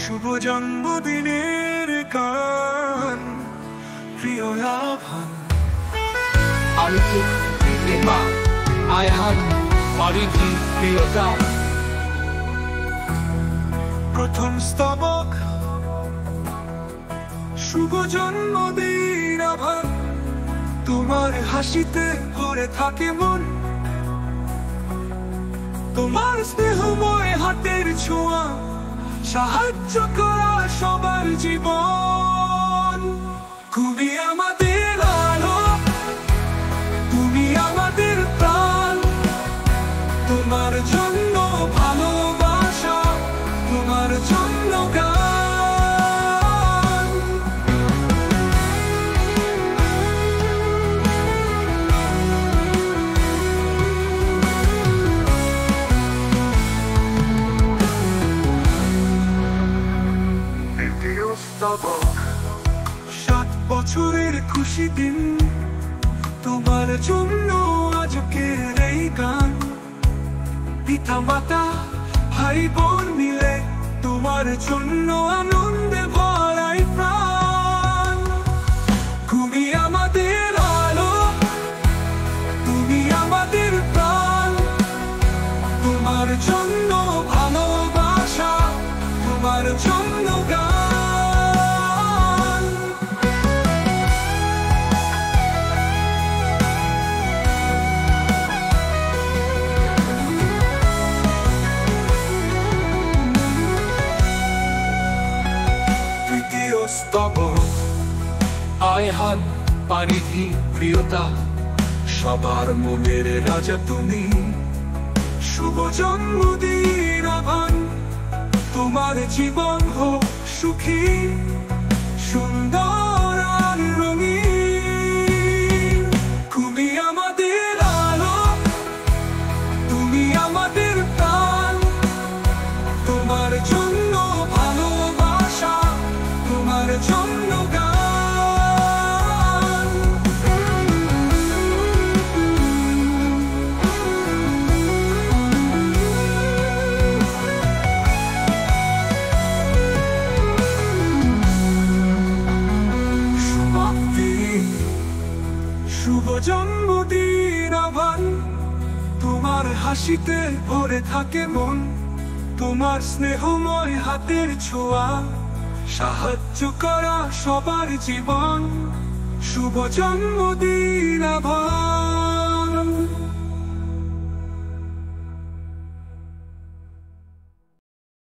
শুভ জন্মদিনের গান, প্রিয় আভান। আমি কি মা আয়হান পারিধি প্রিয়তা। প্রথম স্তবক, শুভ জন্মদিন আভান। তোমার হাসিতে ভরে থাকে মন, তোমার স্নেহময় হাতের ছোঁয়া সাহায্য করা সবার জীবন। তুমি আমাদের আলো, তুমি আমাদের প্রাণ। তোমার জন্য ভালোবাসা, তোমার জন্য গান। দ্বিতীয় স্তবক, 7 বছরের খুশি দিন। তোমার জন্য আজকের এই গান। পিতা মাতা ভাই বোন মিলে তোমার জন্য আনন্দে ভরাই প্রাণ। তুমি আমাদের আলো, তুমি আমাদের প্রাণ। তোমার জন্য ভালোবাসা, তোমার জন্য গান। তৃতীয় স্তবক, আয়হান পারিধি প্রিয়তা। সবার মনের রাজা তুমি। শুভ জন্মদিন আভান। তোমার জীবন হোক সুখী, সুন্দর আর রঙিন। তুমি আমাদের আলো, তুমি আমাদের প্রাণ। তোমার জন্য ভালোবাসা, তোমার জন্য গান। শুভ জন্মদিন আভান। তোমার হাসিতে ভরে থাকে মন, তোমার স্নেহময় হাতের ছোঁয়া সাহায্য করা সবার জীবন। শুভ জন্মদিন আভান।